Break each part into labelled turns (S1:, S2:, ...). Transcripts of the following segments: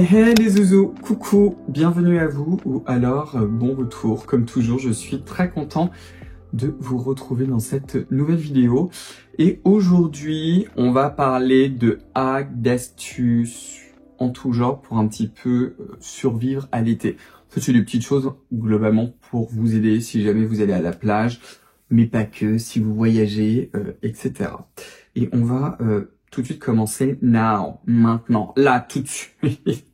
S1: Hey hey les zouzous, coucou, bienvenue à vous ou alors bon retour. Comme toujours, je suis très content de vous retrouver dans cette nouvelle vidéo. Et aujourd'hui, on va parler de hacks, d'astuces en tout genre pour un petit peu survivre à l'été. En fait, c'est des petites choses globalement pour vous aider si jamais vous allez à la plage, mais pas que, si vous voyagez, etc. Et on va tout de suite commencer maintenant, là, tout de suite.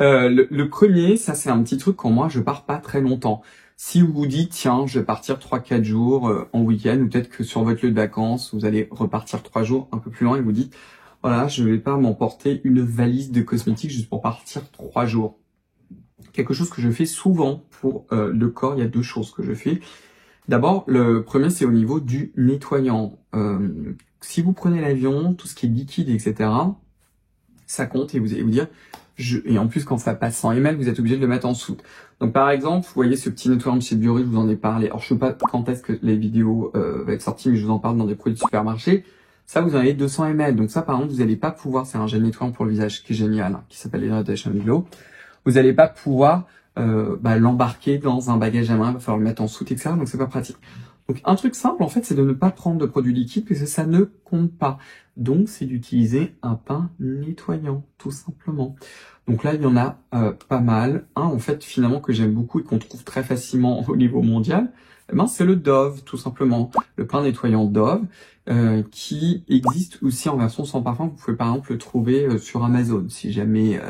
S1: Le premier, ça c'est un petit truc quand moi je pars pas très longtemps. Si vous vous dites, tiens, je vais partir 3-4 jours en week-end, ou peut-être que sur votre lieu de vacances, vous allez repartir 3 jours un peu plus loin et vous dites, voilà, je vais pas m'emporter une valise de cosmétiques juste pour partir 3 jours. Quelque chose que je fais souvent pour le corps, il y a 2 choses que je fais. D'abord, le premier, c'est au niveau du nettoyant. Si vous prenez l'avion, tout ce qui est liquide, etc., ça compte et vous allez vous dire, et en plus quand ça passe 100 ml, vous êtes obligé de le mettre en soude. Donc par exemple, vous voyez ce petit nettoyant de chez Bioré, je vous en ai parlé. Alors je sais pas quand est-ce que les vidéos vont être sorties, mais je vous en parle dans des produits de supermarché. Ça, vous en avez 200 ml. Donc ça, par exemple, vous n'allez pas pouvoir, c'est un gel nettoyant pour le visage qui est génial, hein, qui s'appelle Hydratation Glow. Vous n'allez pas pouvoir l'embarquer dans un bagage à main, il va falloir le mettre en soude, etc. Donc c'est pas pratique. Donc un truc simple en fait, c'est de ne pas prendre de produits liquides parce que ça ne compte pas. Donc c'est d'utiliser un pain nettoyant, tout simplement. Donc là il y en a pas mal. Un en fait finalement que j'aime beaucoup et qu'on trouve très facilement au niveau mondial, eh ben, c'est le Dove, tout simplement. Le pain nettoyant Dove qui existe aussi en version sans parfum. Vous pouvez par exemple le trouver sur Amazon si jamais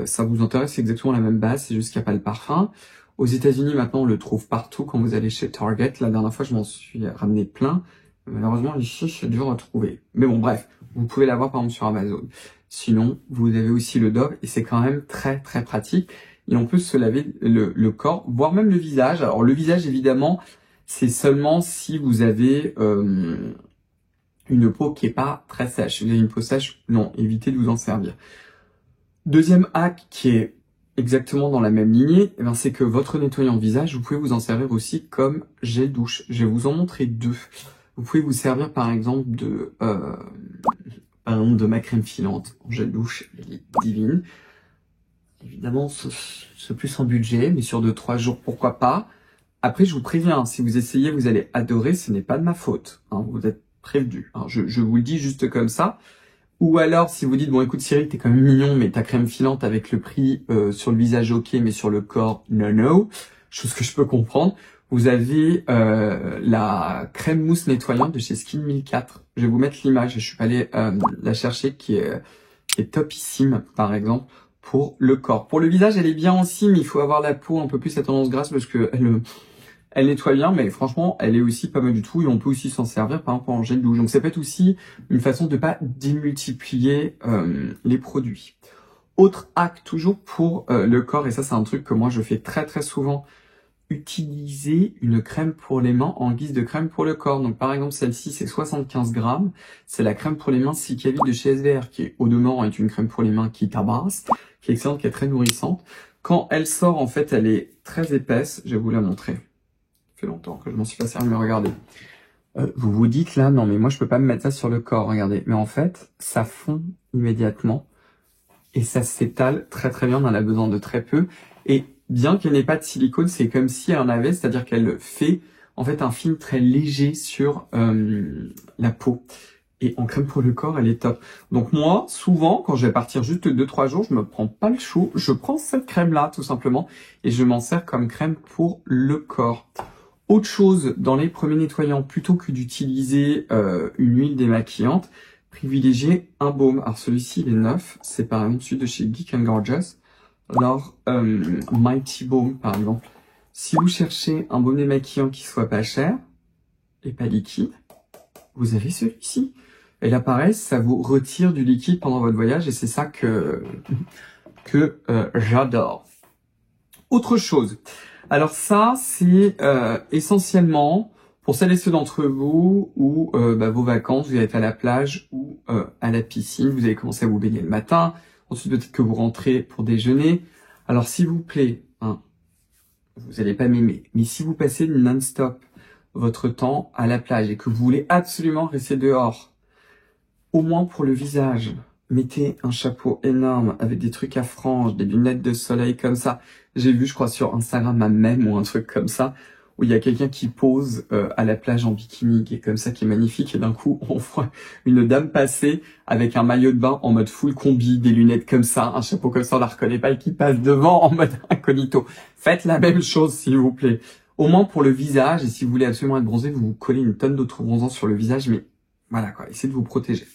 S1: ça vous intéresse. C'est exactement la même base, c'est juste qu'il n'y a pas le parfum. Aux États-Unis, maintenant, on le trouve partout quand vous allez chez Target. La dernière fois, je m'en suis ramené plein. Malheureusement, ici, c'est dur à trouver. Mais bon, bref, vous pouvez l'avoir par exemple sur Amazon. Sinon, vous avez aussi le Dove et c'est quand même très très pratique. Et on peut se laver le corps, voire même le visage. Alors le visage, évidemment, c'est seulement si vous avez une peau qui est pas très sèche. Si vous avez une peau sèche, non, évitez de vous en servir. Deuxième hack qui est exactement dans la même lignée, eh ben, c'est que votre nettoyant visage, vous pouvez vous en servir aussi comme gel douche. Je vais vous en montrer 2. Vous pouvez vous servir par exemple de ma crème filante en gel douche, elle est divine. Évidemment, c'est plus en budget, mais sur 2-3 jours, pourquoi pas. Après, je vous préviens, si vous essayez, vous allez adorer, ce n'est pas de ma faute. Hein, vous êtes prévenus. Hein, je vous le dis juste comme ça. Ou alors, si vous dites, bon écoute Cyril, t'es quand même mignon, mais ta crème filante avec le prix sur le visage ok, mais sur le corps no, chose que je peux comprendre, vous avez la crème mousse nettoyante de chez Skin 1004. Je vais vous mettre l'image, je suis pas allé la chercher, qui est topissime, par exemple, pour le corps. Pour le visage, elle est bien aussi, mais il faut avoir la peau un peu plus à tendance grasse parce que elle nettoie bien, mais franchement, elle est aussi pas mal du tout et on peut aussi s'en servir par exemple en gel douche. Donc ça peut être aussi une façon de pas démultiplier les produits. Autre hack toujours pour le corps, et ça c'est un truc que moi je fais très très souvent, utiliser une crème pour les mains en guise de crème pour le corps. Donc par exemple celle-ci c'est 75 grammes, c'est la crème pour les mains Cicavi de chez SVR, qui au demeurant est une crème pour les mains qui tabasse, qui est excellente, qui est très nourrissante. Quand elle sort en fait elle est très épaisse, je vais vous la montrer. Ça fait longtemps que je m'en suis pas servi, mais regardez. Vous vous dites là, non mais moi je peux pas me mettre ça sur le corps, regardez. Mais en fait, ça fond immédiatement et ça s'étale très très bien, on en a besoin de très peu. Et bien qu'elle n'ait pas de silicone, c'est comme si elle en avait, c'est-à-dire qu'elle fait en fait un film très léger sur la peau. Et en crème pour le corps, elle est top. Donc moi, souvent, quand je vais partir juste 2-3 jours, je me prends pas le chou, je prends cette crème-là tout simplement et je m'en sers comme crème pour le corps. Autre chose, dans les premiers nettoyants, plutôt que d'utiliser une huile démaquillante, privilégiez un baume. Alors celui-ci, il est neuf, c'est par exemple celui de chez Geek and Gorgeous. Alors, Mighty Balm, par exemple. Si vous cherchez un baume démaquillant qui soit pas cher et pas liquide, vous avez celui-ci. Et là, pareil, ça vous retire du liquide pendant votre voyage et c'est ça que j'adore. Autre chose. Alors ça, c'est essentiellement pour celles et ceux d'entre vous où vos vacances, vous allez être à la plage ou à la piscine, vous allez commencer à vous baigner le matin, ensuite peut-être que vous rentrez pour déjeuner. Alors s'il vous plaît, hein, vous n'allez pas m'aimer, mais si vous passez non-stop votre temps à la plage et que vous voulez absolument rester dehors, au moins pour le visage, mettez un chapeau énorme avec des trucs à franges, des lunettes de soleil comme ça. J'ai vu, je crois, sur Instagram un mème ou un truc comme ça, où il y a quelqu'un qui pose à la plage en bikini, qui est comme ça, qui est magnifique, et d'un coup, on voit une dame passer avec un maillot de bain en mode full combi, des lunettes comme ça, un chapeau comme ça, on la reconnaît pas, et qui passe devant en mode incognito. Faites la même chose, s'il vous plaît. Au moins pour le visage, et si vous voulez absolument être bronzé, vous vous collez une tonne d'autres bronzants sur le visage, mais voilà quoi, essayez de vous protéger.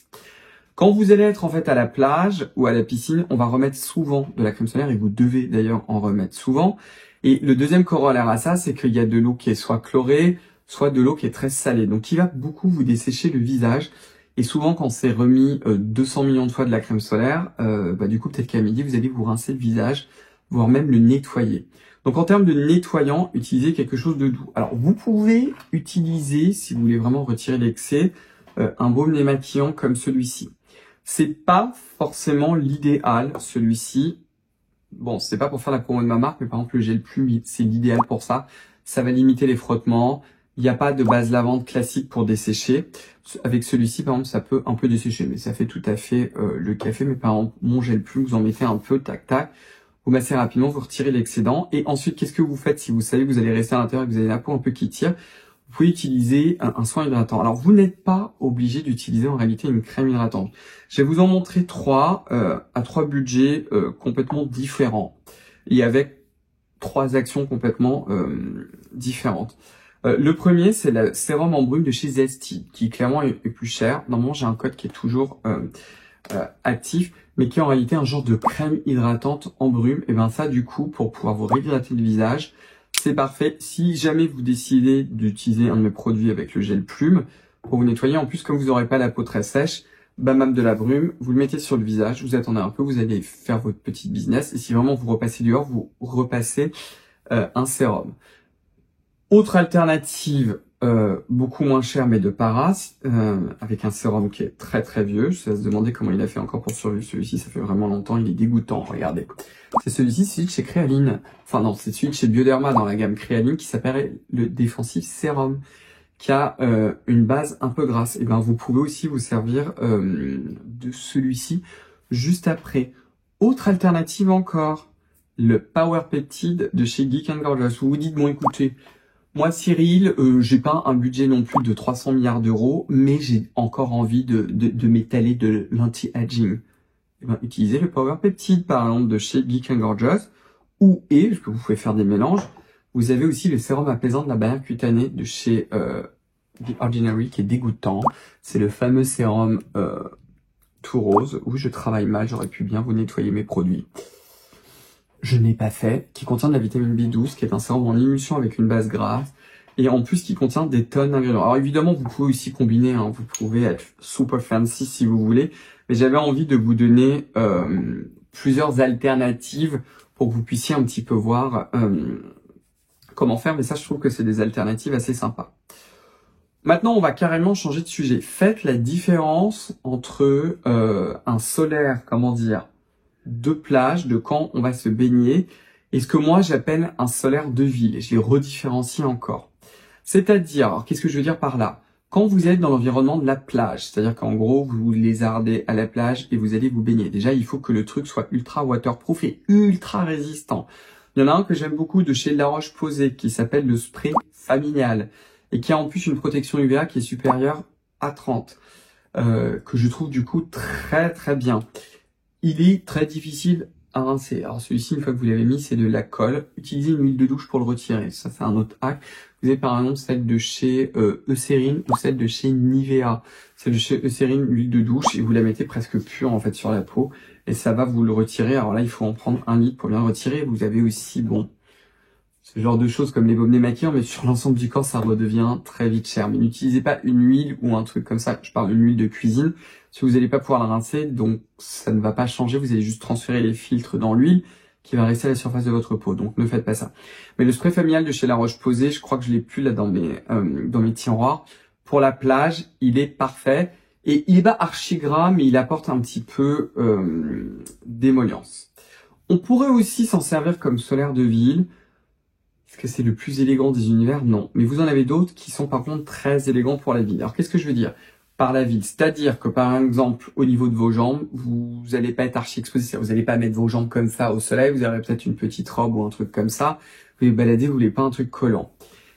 S1: Quand vous allez être en fait à la plage ou à la piscine, on va remettre souvent de la crème solaire et vous devez d'ailleurs en remettre souvent. Et le deuxième corollaire à ça, c'est qu'il y a de l'eau qui est soit chlorée, soit de l'eau qui est très salée. Donc il va beaucoup vous dessécher le visage. Et souvent quand c'est remis 200 millions de fois de la crème solaire, du coup peut-être qu'à midi vous allez vous rincer le visage, voire même le nettoyer. Donc en termes de nettoyant, utilisez quelque chose de doux. Alors vous pouvez utiliser, si vous voulez vraiment retirer l'excès, un baume démaquillant comme celui-ci. C'est pas forcément l'idéal, celui-ci. Bon, c'est pas pour faire la promo de ma marque, mais par exemple, le gel plume, c'est l'idéal pour ça. Ça va limiter les frottements. Il n'y a pas de base lavande classique pour dessécher. Avec celui-ci, par exemple, ça peut un peu dessécher, mais ça fait tout à fait le café. Mais par exemple, mon gel plume, vous en mettez un peu, tac, tac. Vous massez rapidement, vous retirez l'excédent. Et ensuite, qu'est-ce que vous faites si vous savez que vous allez rester à l'intérieur et que vous avez la peau un peu qui tire? Vous pouvez utiliser un soin hydratant. Alors, vous n'êtes pas obligé d'utiliser en réalité une crème hydratante. Je vais vous en montrer trois à trois budgets complètement différents et avec trois actions complètement différentes. Le premier, c'est le sérum en brume de chez Zesty, qui clairement est plus cher. Normalement, j'ai un code qui est toujours actif, mais qui est en réalité un genre de crème hydratante en brume. Et bien ça, du coup, pour pouvoir vous réhydrater le visage, c'est parfait. Si jamais vous décidez d'utiliser un de mes produits avec le gel plume, pour vous nettoyer, en plus, comme vous n'aurez pas la peau très sèche, bam de la brume, vous le mettez sur le visage, vous attendez un peu, vous allez faire votre petit business. Et si vraiment vous repassez dehors, vous repassez un sérum. Autre alternative, beaucoup moins chère, mais de Paras, avec un sérum qui est très très vieux. Je vais se demander comment il a fait encore pour survivre. Celui-ci, ça fait vraiment longtemps, il est dégoûtant, regardez. C'est celui-ci, c'est celui de chez Créaline. Enfin non, c'est celui de chez Bioderma dans la gamme Créaline qui s'appelle le Défensif Sérum, qui a une base un peu grasse. Et ben vous pouvez aussi vous servir de celui-ci juste après. Autre alternative encore, le Power Peptide de chez Geek & Gorgeous. Vous vous dites, bon écoutez, moi Cyril, j'ai pas un budget non plus de 300 milliards d'euros, mais j'ai encore envie de m'étaler de l'anti-aging. Eh ben, utilisez le Power Peptide par exemple de chez Geek & Gorgeous, parce que vous pouvez faire des mélanges. Vous avez aussi le sérum apaisant de la barrière cutanée de chez The Ordinary qui est dégoûtant. C'est le fameux sérum tout rose. Oui, je travaille mal, j'aurais pu bien vous nettoyer mes produits. Je n'ai pas fait, qui contient de la vitamine B12, qui est un sérum en émulsion avec une base grasse, et en plus qui contient des tonnes d'ingrédients. Alors évidemment, vous pouvez aussi combiner, hein, vous pouvez être super fancy si vous voulez, mais j'avais envie de vous donner plusieurs alternatives pour que vous puissiez un petit peu voir comment faire, mais ça je trouve que c'est des alternatives assez sympas. Maintenant, on va carrément changer de sujet. Faites la différence entre un solaire, comment dire, de plage, de quand on va se baigner, et ce que moi j'appelle un solaire de ville, et je les redifferencie encore. C'est-à-dire, alors qu'est-ce que je veux dire par là? Quand vous êtes dans l'environnement de la plage, c'est-à-dire qu'en gros vous lézardez à la plage et vous allez vous baigner, déjà il faut que le truc soit ultra waterproof et ultra résistant. Il y en a un que j'aime beaucoup de chez La Roche-Posay qui s'appelle le spray familial et qui a en plus une protection UVA qui est supérieure à 30, que je trouve du coup très très bien. Il est très difficile à rincer. Alors celui-ci, une fois que vous l'avez mis, c'est de la colle. Utilisez une huile de douche pour le retirer. Ça, c'est un autre hack. Vous avez par exemple celle de chez Eucérine ou celle de chez Nivea. Celle de chez Eucérine, l'huile de douche, et vous la mettez presque pure en fait sur la peau. Et ça va vous le retirer. Alors là, il faut en prendre 1 litre pour bien le retirer. Vous avez aussi, bon, ce genre de choses comme les baumes démaquillants, mais sur l'ensemble du corps, ça redevient très vite cher. Mais n'utilisez pas une huile ou un truc comme ça. Je parle d'une huile de cuisine. Si vous n'allez pas pouvoir la rincer, donc ça ne va pas changer. Vous allez juste transférer les filtres dans l'huile qui va rester à la surface de votre peau. Donc ne faites pas ça. Mais le spray familial de chez La Roche-Posay, je crois que je l'ai plus là dans mes tiroirs. Pour la plage, il est parfait. Et il est pas archi gras, mais il apporte un petit peu d'émollance. On pourrait aussi s'en servir comme solaire de ville. Est-ce que c'est le plus élégant des univers? Non. Mais vous en avez d'autres qui sont par contre très élégants pour la ville. Alors qu'est-ce que je veux dire? par la ville. C'est-à-dire que par exemple, au niveau de vos jambes, vous n'allez pas être archi exposé. Vous n'allez pas mettre vos jambes comme ça au soleil. Vous aurez peut-être une petite robe ou un truc comme ça. Vous les baladez, vous voulez pas un truc collant.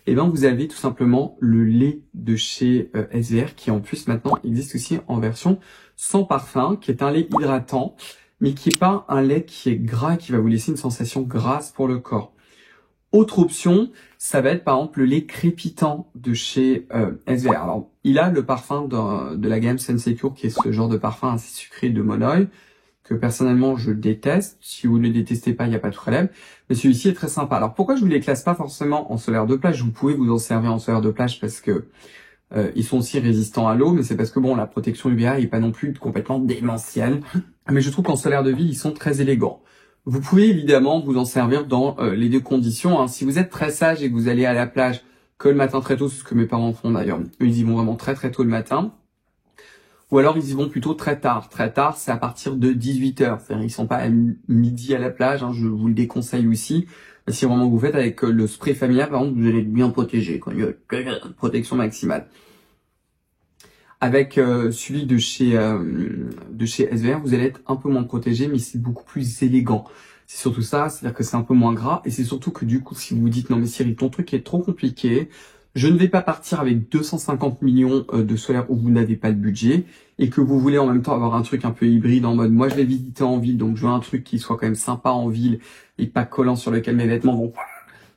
S1: Et bien vous avez tout simplement le lait de chez SVR qui en plus maintenant existe aussi en version sans parfum, qui est un lait hydratant, mais qui est pas un lait qui est gras, qui va vous laisser une sensation grasse pour le corps. Autre option, ça va être par exemple le lait crépitant de chez SVR. Alors, il a le parfum de la gamme Sensecure, qui est ce genre de parfum assez sucré de Monoi, que personnellement je déteste. Si vous ne le détestez pas, il n'y a pas de problème. Mais celui-ci est très sympa. Alors pourquoi je vous les classe pas forcément en solaire de plage? Vous pouvez vous en servir en solaire de plage parce que ils sont aussi résistants à l'eau, mais c'est parce que bon, la protection UVA n'est pas non plus complètement démentielle. Mais je trouve qu'en solaire de ville, ils sont très élégants. Vous pouvez évidemment vous en servir dans les deux conditions. Hein. Si vous êtes très sage et que vous allez à la plage que le matin très tôt, c'est ce que mes parents font d'ailleurs. Eux, ils y vont vraiment très très tôt le matin. Ou alors ils y vont plutôt très tard. Très tard, c'est à partir de 18h. C'est-à-dire ils sont pas à midi à la plage. Hein. Je vous le déconseille aussi. Si vraiment vous faites avec le spray familial, par exemple, vous allez être bien protégé. Quand il y a une protection maximale. Avec celui de chez SVR, vous allez être un peu moins protégé, mais c'est beaucoup plus élégant. C'est surtout ça, c'est-à-dire que c'est un peu moins gras, et c'est surtout que du coup, si vous vous dites, non mais Cyril, ton truc est trop compliqué, je ne vais pas partir avec 250 millions de solaire où vous n'avez pas le budget, et que vous voulez en même temps avoir un truc un peu hybride en mode, moi je vais visiter en ville, donc je veux un truc qui soit quand même sympa en ville, et pas collant sur lequel mes vêtements vont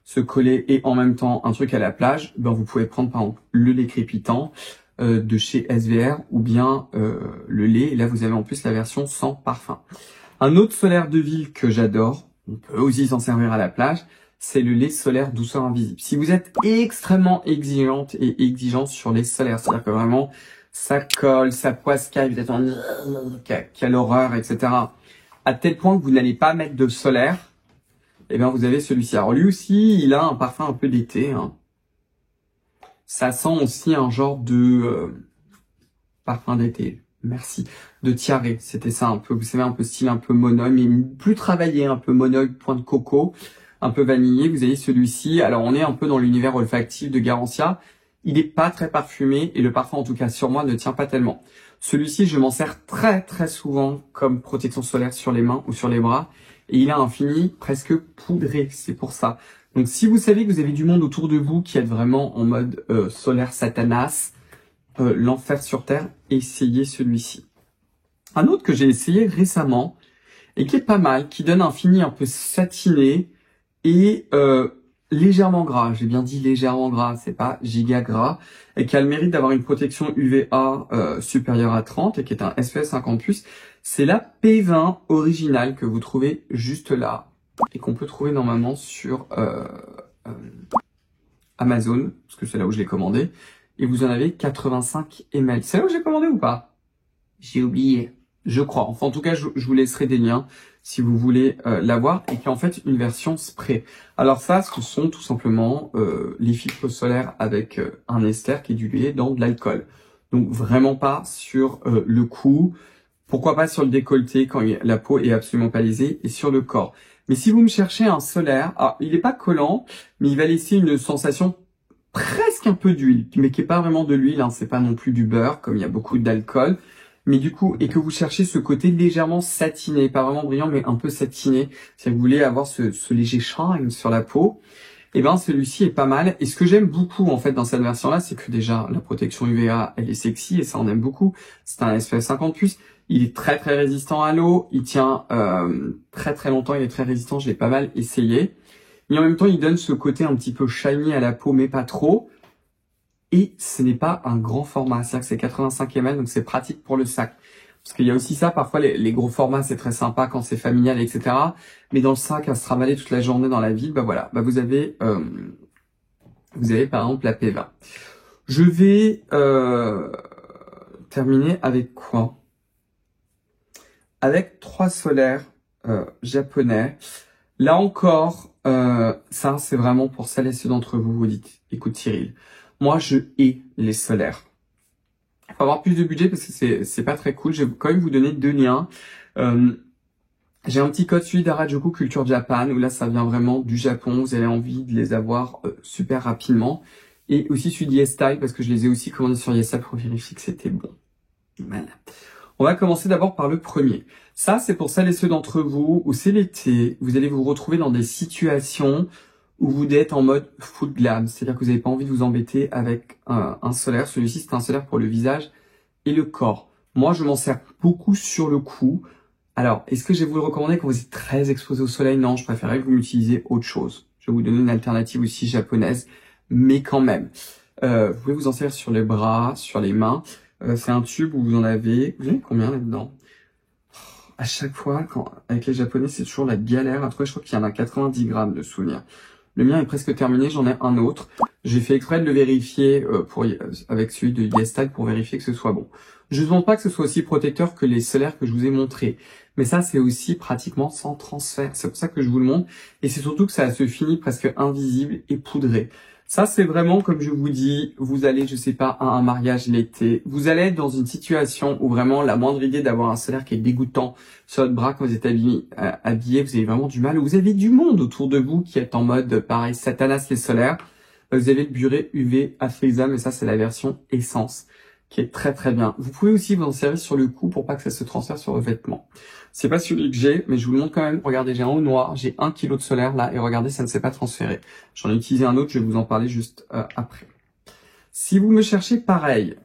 S1: se coller, et en même temps un truc à la plage, ben vous pouvez prendre par exemple le lait crépitant, de chez SVR ou bien le lait. Et là, vous avez en plus la version sans parfum. Un autre solaire de ville que j'adore, on peut aussi s'en servir à la plage, c'est le lait solaire douceur invisible. Si vous êtes extrêmement exigeante et exigeante sur les solaires, c'est-à-dire que vraiment ça colle, ça poiscaille, vous êtes en quelle horreur, etc. À tel point que vous n'allez pas mettre de solaire, et bien vous avez celui-ci. Alors lui aussi, il a un parfum un peu d'été, hein. Ça sent aussi un genre de parfum d'été. Merci. De tiare. C'était ça un peu, vous savez, un peu style un peu Monoi, mais plus travaillé, un peu Monoi, point de coco, un peu vanillé. Vous avez celui-ci. Alors, on est un peu dans l'univers olfactif de Garancia. Il n'est pas très parfumé et le parfum, en tout cas sur moi, ne tient pas tellement. Celui-ci, je m'en sers très très souvent comme protection solaire sur les mains ou sur les bras. Et il a un fini presque poudré. C'est pour ça. Donc, si vous savez que vous avez du monde autour de vous qui est vraiment en mode solaire satanas, l'enfer sur terre, essayez celui-ci. Un autre que j'ai essayé récemment et qui est pas mal, qui donne un fini un peu satiné et légèrement gras. J'ai bien dit légèrement gras, c'est pas giga gras, et qui a le mérite d'avoir une protection UVA supérieure à 30 et qui est un SPF 50+. C'est la P20 originale que vous trouvez juste là et qu'on peut trouver normalement sur Amazon, parce que c'est là où je l'ai commandé, et vous en avez 85 ml. C'est là où j'ai commandé ou pas? J'ai oublié, je crois. Enfin, en tout cas, je vous laisserai des liens si vous voulez l'avoir, et qui est en fait une version spray. Alors ça, ce sont tout simplement les filtres solaires avec un ester qui est dilué dans de l'alcool. Donc vraiment pas sur le cou, pourquoi pas sur le décolleté quand la peau est absolument pas lésée, et sur le corps. Mais si vous me cherchez un solaire, alors, il n'est pas collant, mais il va laisser une sensation presque un peu d'huile, mais qui est pas vraiment de l'huile, hein, c'est pas non plus du beurre, comme il y a beaucoup d'alcool. Mais du coup, et que vous cherchez ce côté légèrement satiné, pas vraiment brillant, mais un peu satiné, si vous voulez avoir ce léger shine sur la peau, et ben celui-ci est pas mal. Et ce que j'aime beaucoup en fait dans cette version-là, c'est que déjà la protection UVA, elle est sexy et ça on aime beaucoup. C'est un SPF 50+. Il est très très résistant à l'eau, il tient très très longtemps, il est très résistant, je l'ai pas mal essayé. Mais en même temps, il donne ce côté un petit peu shiny à la peau, mais pas trop. Et ce n'est pas un grand format, c'est-à-dire que c'est 85 ml, donc c'est pratique pour le sac. Parce qu'il y a aussi ça, parfois les gros formats, c'est très sympa quand c'est familial, etc. Mais dans le sac, à se ravaler toute la journée dans la ville, bah voilà, bah vous avez par exemple la P20. Je vais terminer avec quoi? Avec 3 solaires japonais. Là encore, ça c'est vraiment pour celles et ceux d'entre vous, vous dites, écoute Cyril, moi je hais les solaires. Il faut avoir plus de budget parce que c'est pas très cool. Je vais quand même vous donner 2 liens. J'ai un petit code celui d'Harajuku Culture Japan où là ça vient vraiment du Japon. Vous avez envie de les avoir super rapidement. et aussi celui d'YesStyle parce que je les ai aussi commandés sur YesStyle pour vérifier que c'était bon. Voilà. On va commencer d'abord par le premier. Ça, c'est pour celles et ceux d'entre vous où c'est l'été, vous allez vous retrouver dans des situations où vous êtes en mode full glam, c'est-à-dire que vous n'avez pas envie de vous embêter avec un solaire. Celui-ci, c'est un solaire pour le visage et le corps. Moi, je m'en sers beaucoup sur le cou. Alors, est-ce que je vais vous le recommander quand vous êtes très exposé au soleil? Non, je préférerais que vous m'utilisiez autre chose. Je vais vous donner une alternative aussi japonaise, mais quand même. Vous pouvez vous en servir sur les bras, sur les mains. C'est un tube où vous avez combien là-dedans? À chaque fois, avec les Japonais, c'est toujours la galère à trouver. Je crois qu'il y en a 90 grammes de souvenirs. Le mien est presque terminé, j'en ai un autre. J'ai fait exprès de le vérifier avec celui de YesStyle pour vérifier que ce soit bon. Je ne demande pas que ce soit aussi protecteur que les solaires que je vous ai montrés. Mais ça, c'est aussi pratiquement sans transfert. C'est pour ça que je vous le montre. Et c'est surtout que ça se finit presque invisible et poudré. Ça, c'est vraiment, comme je vous dis, vous allez, je sais pas, à un mariage l'été. Vous allez être dans une situation où vraiment la moindre idée d'avoir un solaire qui est dégoûtant sur votre bras quand vous êtes habillé, vous avez vraiment du mal. Vous avez du monde autour de vous qui est en mode, pareil, Satanas les solaires. Vous avez le Bure UV Afrizam, et ça, c'est la version essence, qui est très très bien. Vous pouvez aussi vous en servir sur le cou pour pas que ça se transfère sur vos vêtements. C'est pas celui que j'ai, mais je vous le montre quand même. Regardez, j'ai un haut noir, j'ai 1 kg de solaire là, et regardez, ça ne s'est pas transféré. J'en ai utilisé un autre, je vais vous en parler juste après. Si vous me cherchez pareil,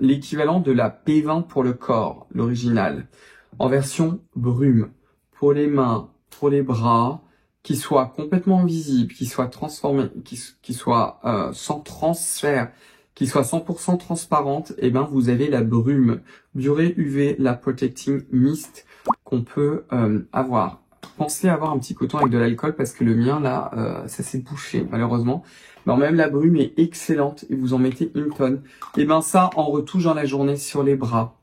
S1: l'équivalent de la P20 pour le corps, l'original, en version brume, pour les mains, pour les bras, qui soit complètement visible, qui soit transformé, qui soit sans transfert, qui soit 100% transparente, et ben vous avez la brume Bure UV, la Protecting Mist qu'on peut avoir. Pensez à avoir un petit coton avec de l'alcool parce que le mien là, ça s'est bouché malheureusement. Mais même la brume est excellente et vous en mettez une tonne. Et ben ça, en retouche dans la journée sur les bras,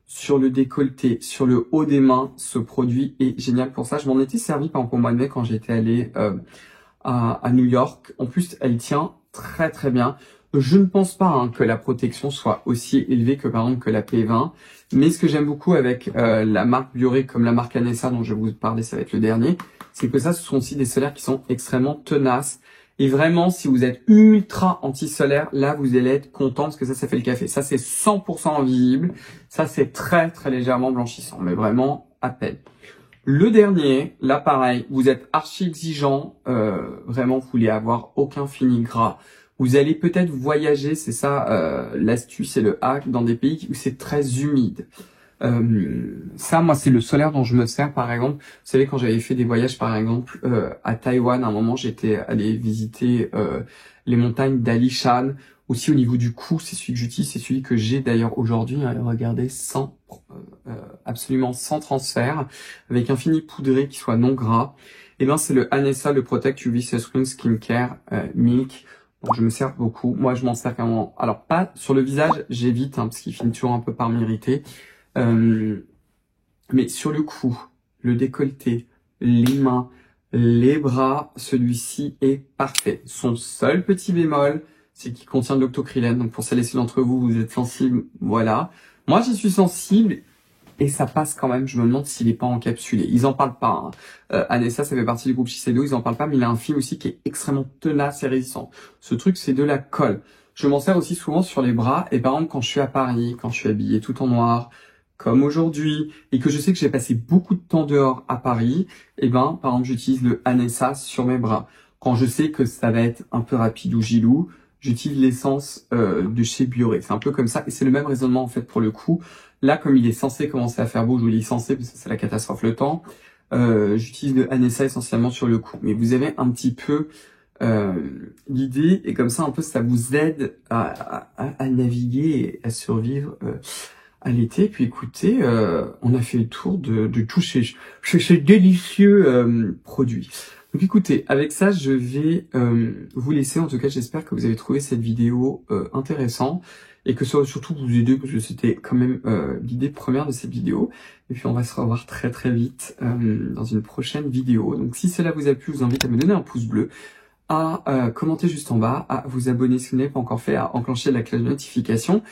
S1: sur le décolleté, sur le haut des mains, ce produit est génial pour ça. Je m'en étais servi par exemple au mois de mai quand j'étais allé à New York. En plus, elle tient très très bien. Je ne pense pas que la protection soit aussi élevée que par exemple que la P20. Mais ce que j'aime beaucoup avec la marque Bure comme la marque Anessa dont je vais vous parler, ça va être le dernier, c'est que ça, ce sont aussi des solaires qui sont extrêmement tenaces. Et vraiment, si vous êtes ultra anti-solaire, là, vous allez être content parce que ça fait le café. Ça, c'est 100% invisible. Ça, c'est très, très légèrement blanchissant, mais vraiment à peine. Le dernier, là, pareil, vous êtes archi exigeant. Vraiment, vous voulez avoir aucun fini gras. Vous allez peut-être voyager, c'est ça l'astuce et le hack, dans des pays où c'est très humide. Ça, moi, c'est le solaire dont je me sers, par exemple. Vous savez, quand j'avais fait des voyages, par exemple, à Taïwan, à un moment, j'étais allé visiter les montagnes d'Alishan. Aussi, au niveau du cou, c'est celui que j'utilise, c'est celui que j'ai d'ailleurs aujourd'hui. Hein, regardez, absolument sans transfert, avec un fini poudré qui soit non gras. Et ben, c'est le Anessa, le Protect UV Sunscreen Skincare Milk. Je me sers beaucoup. Moi, je m'en sers quand même. Alors, pas sur le visage, j'évite, parce qu'il finit toujours un peu par m'irriter. Mais sur le cou, le décolleté, les mains, les bras, celui-ci est parfait. Son seul petit bémol, c'est qu'il contient de l'octocrylène. Donc, pour celles et ceux d'entre vous, vous êtes sensibles, voilà. Moi, j'y suis sensible. Et ça passe quand même, je me demande s'il est pas encapsulé. Ils en parlent pas. Anessa, ça fait partie du groupe Shiseido, ils en parlent pas, mais il a un film aussi qui est extrêmement tenace et résistant. Ce truc, c'est de la colle. Je m'en sers aussi souvent sur les bras, et par exemple, quand je suis à Paris, quand je suis habillé tout en noir, comme aujourd'hui, et que je sais que j'ai passé beaucoup de temps dehors à Paris, et ben, par exemple, j'utilise le Anessa sur mes bras. Quand je sais que ça va être un peu rapide ou gilou, j'utilise l'essence de chez Bure. C'est un peu comme ça, et c'est le même raisonnement en fait pour le coup. Là, comme il est censé commencer à faire beau, je vous dis censé, parce que c'est la catastrophe le temps, j'utilise le Anessa essentiellement sur le cou. Mais vous avez un petit peu l'idée, et comme ça, un peu, ça vous aide à naviguer et à survivre à l'été. Puis écoutez, on a fait le tour de tous ces délicieux produits. Donc écoutez, avec ça, je vais vous laisser. En tout cas, j'espère que vous avez trouvé cette vidéo intéressante et que ça va surtout vous aider parce que c'était quand même l'idée première de cette vidéo. Et puis on va se revoir très très vite dans une prochaine vidéo. Donc si cela vous a plu, je vous invite à me donner un pouce bleu, à commenter juste en bas, à vous abonner si vous n'avez pas encore fait, à enclencher la cloche de notification,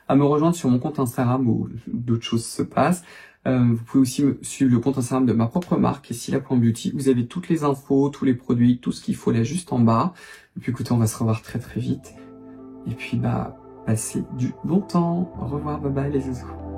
S1: à me rejoindre sur mon compte Instagram où d'autres choses se passent. Vous pouvez aussi suivre le compte Instagram de ma propre marque, Scylla.beauty. Vous avez toutes les infos, tous les produits, tout ce qu'il faut là juste en bas. Et puis écoutez, on va se revoir très très vite. Et puis bah, passez du bon temps. Au revoir, bye bye les zouzous.